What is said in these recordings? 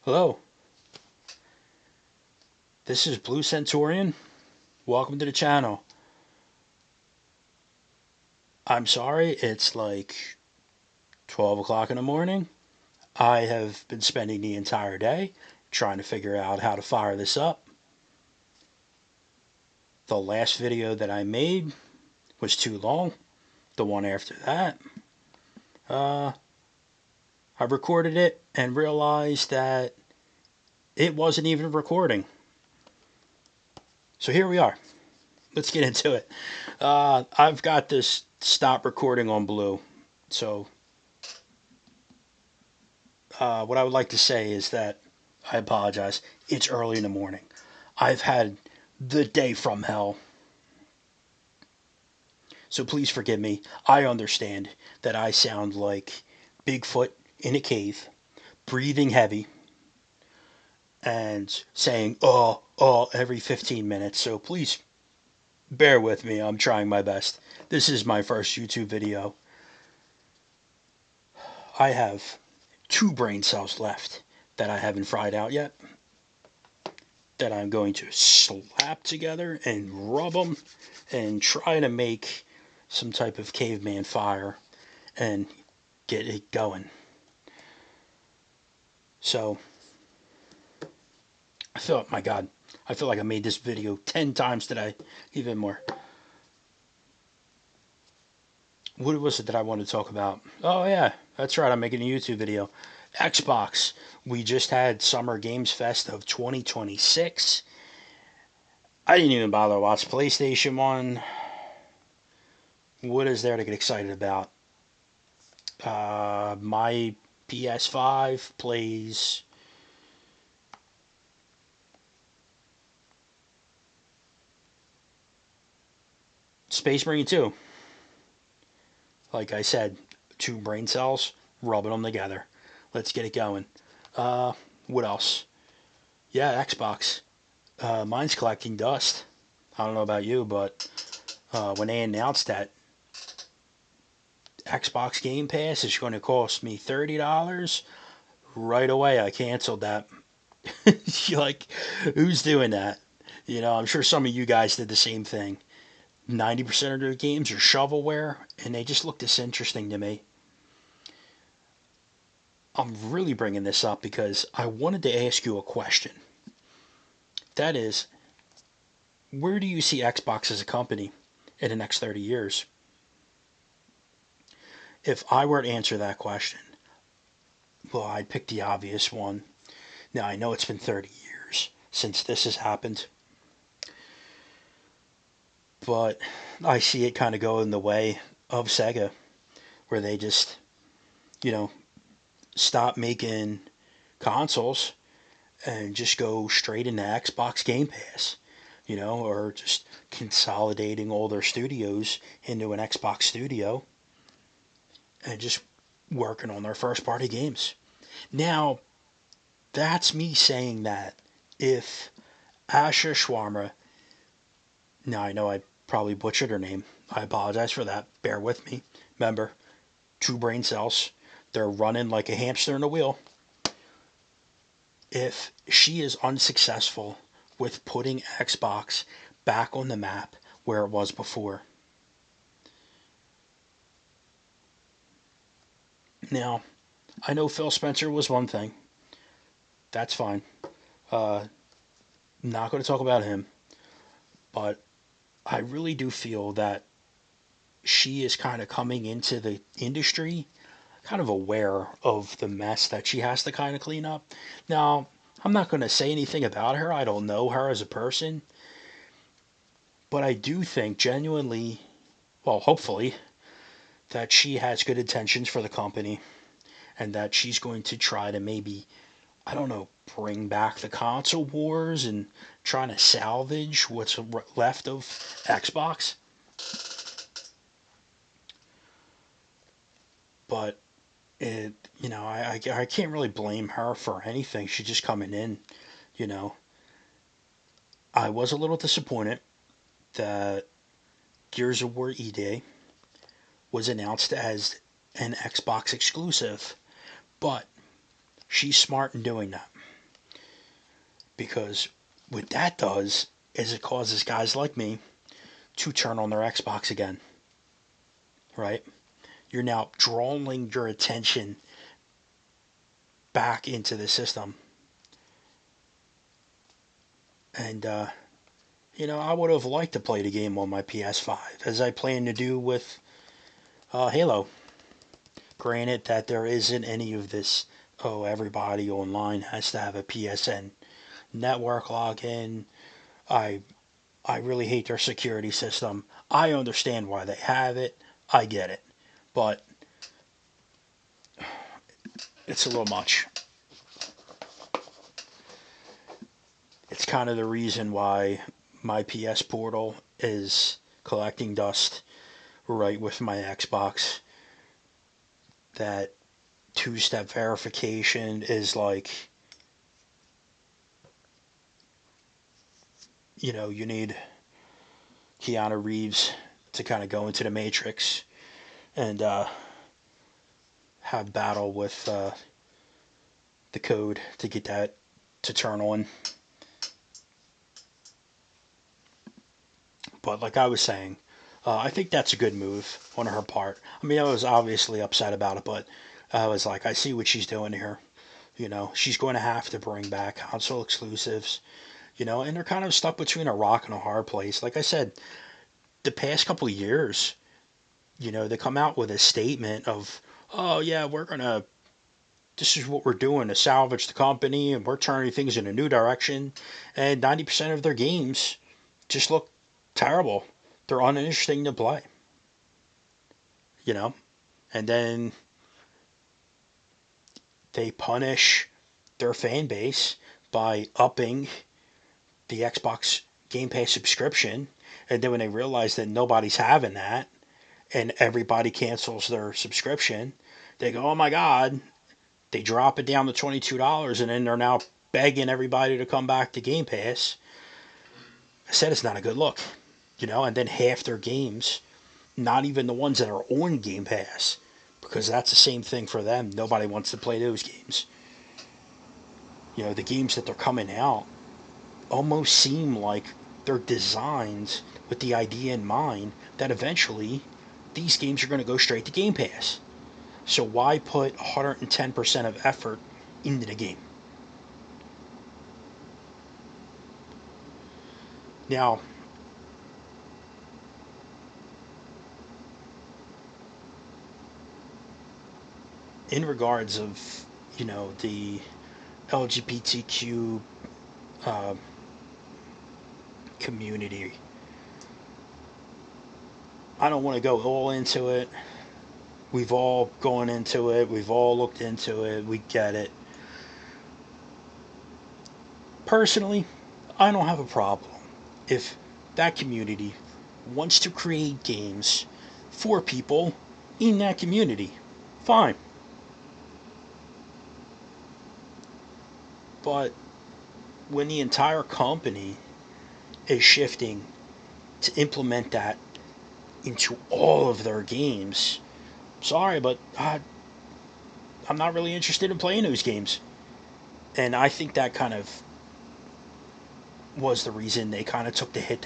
Hello, this is Blue Centaurian. Welcome to the channel. I'm sorry, it's like 12 o'clock in the morning. I have been spending the entire day trying to figure out how to fire this up. The last video that I made was too long. The one after that, uh, I recorded it and realized that it wasn't even recording. So here we are. Let's get into it. I've got this stop recording on blue. So what I would like to say is that I apologize. It's early in the morning. I've had the day from hell. So please forgive me. I understand that I sound like Bigfoot in a cave, breathing heavy, and saying, every 15 minutes. So please bear with me. I'm trying my best. This is my first YouTube video. I have 2 brain cells left that I haven't fried out yet, that I'm going to slap together and rub them and try to make some type of caveman fire and get it going. So my God, I feel like I made this video 10 times today, even more. What was it that I wanted to talk about? Oh yeah, that's right, I'm making a YouTube video. Xbox. We just had Summer Games Fest of 2026. I didn't even bother to watch PlayStation 1. What is there to get excited about? My PS5 plays Space Marine 2. Like I said, 2 brain cells, rubbing them together. Let's get it going. What else? Yeah, Xbox. Mine's collecting dust. I don't know about you, but when they announced that Xbox Game Pass is going to cost me $30, right away I canceled that. Like, who's doing that? I'm sure some of you guys did the same thing. 90% of their games are shovelware, and they just look disinteresting to me. I'm really bringing this up because I wanted to ask you a question. That is, where do you see Xbox as a company in the next 30 years? If I were to answer that question, well, I'd pick the obvious one. Now, I know it's been 30 years since this has happened, but I see it kind of go in the way of Sega, where they just, you know, stop making consoles and just go straight into Xbox Game Pass, or just consolidating all their studios into an Xbox studio and just working on their first party games. Now, that's me saying that if Asha Schwarma, now I know I probably butchered her name, I apologize for that, bear with me. Remember, 2 brain cells, they're running like a hamster in a wheel. If she is unsuccessful with putting Xbox back on the map where it was before. Now, I know Phil Spencer was one thing. That's fine. Uh, Not going to talk about him. But I really do feel that she is kind of coming into the industry kind of aware of the mess that she has to kind of clean up. Now, I'm not going to say anything about her. I don't know her as a person. But I do think genuinely, well, hopefully, that she has good intentions for the company and that she's going to try to maybe, I don't know, bring back the console wars and trying to salvage what's left of Xbox. But I can't really blame her for anything. She's just coming in, you know. I was a little disappointed that Gears of War EA was announced as an Xbox exclusive, but she's smart in doing that. because what that does is it causes guys like me to turn on their Xbox again, right? You're now drawing your attention back into the system. And, I would have liked to play the game on my PS5, as I plan to do with Halo. Granted that there isn't any of this, oh, everybody online has to have a PSN network login. I I really hate their security system. I understand why they have it. I get it. But it's a little much. It's kind of the reason why my PS Portal is collecting dust right with my Xbox. That two-step verification is like, you need Keanu Reeves to kind of go into the Matrix and have battle with the code to get that to turn on. But like I was saying, I think that's a good move on her part. I mean, I was obviously upset about it, but I was like, I see what she's doing here. She's going to have to bring back console exclusives, and they're kind of stuck between a rock and a hard place. Like I said, the past couple of years, they come out with a statement of, oh, yeah, this is what we're doing to salvage the company, and we're turning things in a new direction. And 90% of their games just look terrible. They're uninteresting to play, you know? And then they punish their fan base by upping the Xbox Game Pass subscription. And then when they realize that nobody's having that and everybody cancels their subscription, they go, oh my God. They drop it down to $22 and then they're now begging everybody to come back to Game Pass. I said it's not a good look, and then half their games, not even the ones that are on Game Pass, because that's the same thing for them. Nobody wants to play those games. The games that they're coming out almost seem like they're designed with the idea in mind that eventually these games are going to go straight to Game Pass. So why put 110% of effort into the game? Now, in regards of, the LGBTQ uh, community, I don't want to go all into it. We've all gone into it. We've all looked into it. We get it. Personally, I don't have a problem if that community wants to create games for people in that community. Fine. But when the entire company is shifting to implement that into all of their games, sorry, but I'm not really interested in playing those games. And I think that kind of was the reason they kind of took the hit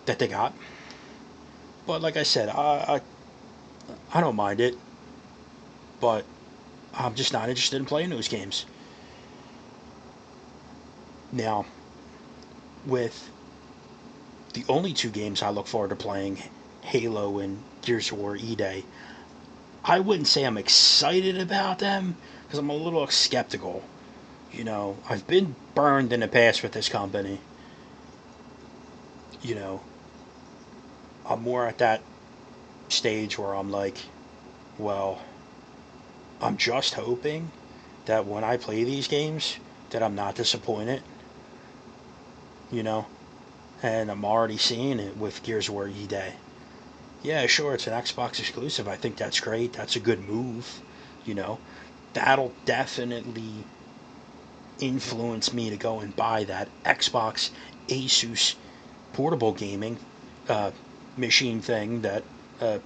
that they got. But like I said, I don't mind it, but I'm just not interested in playing those games. Now, with the only two games I look forward to playing, Halo and Gears of War E-Day, I wouldn't say I'm excited about them because I'm a little skeptical. I've been burned in the past with this company. You know, I'm more at that stage where I'm like, well, I'm just hoping that when I play these games, that I'm not disappointed. You know, and I'm already seeing it with Gears of War E-Day. Yeah, sure, it's an Xbox exclusive. I think that's great. That's a good move. You know, that'll definitely influence me to go and buy that Xbox Asus portable gaming uh, machine thing that uh,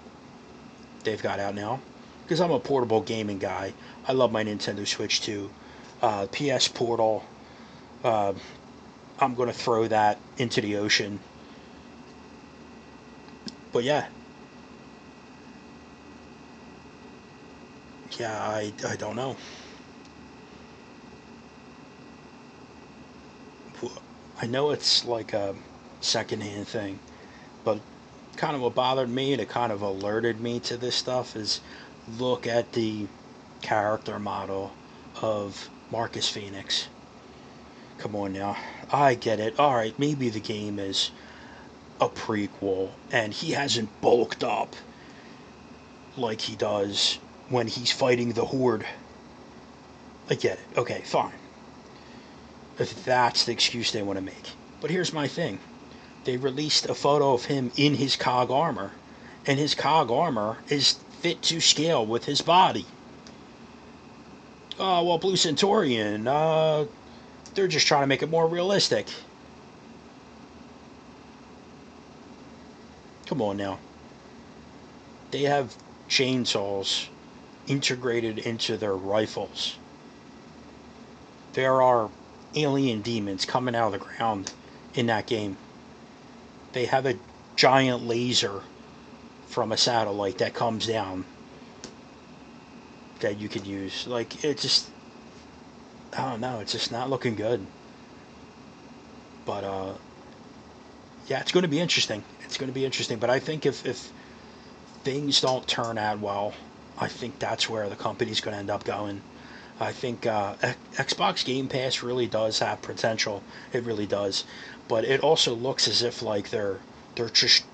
they've got out now. Because I'm a portable gaming guy. I love my Nintendo Switch too. PS Portal. Uh, I'm going to throw that into the ocean. But yeah, yeah, I don't know. I know it's like a secondhand thing, but kind of what bothered me and it kind of alerted me to this stuff is look at the character model of Marcus Phoenix. Come on now. I get it. Alright, maybe the game is a prequel and he hasn't bulked up like he does when he's fighting the Horde. I get it. Okay, fine. If that's the excuse they want to make. But here's my thing. They released a photo of him in his cog armor, and his cog armor is fit to scale with his body. Oh, well, Blue Centaurian, they're just trying to make it more realistic. Come on now. They have chainsaws integrated into their rifles. There are alien demons coming out of the ground in that game. They have a giant laser from a satellite that comes down that you could use. Like, it just, I don't know, it's just not looking good. But, yeah, it's going to be interesting. It's going to be interesting. But I think if things don't turn out well, I think that's where the company's going to end up going. I think Xbox Game Pass really does have potential. It really does, but it also looks as if like they're just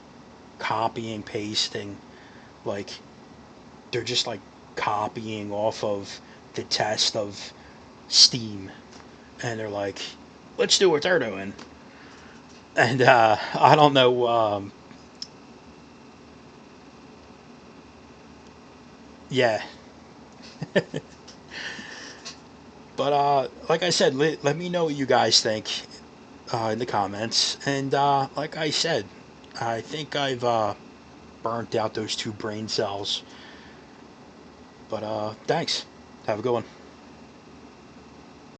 copying, pasting, like they're just like copying off of the test of Steam, and they're like, let's do what they're doing. And I don't know. Yeah, but like I said, let me know what you guys think in the comments. And like I said, I think I've burnt out those two brain cells. But thanks. Have a good one.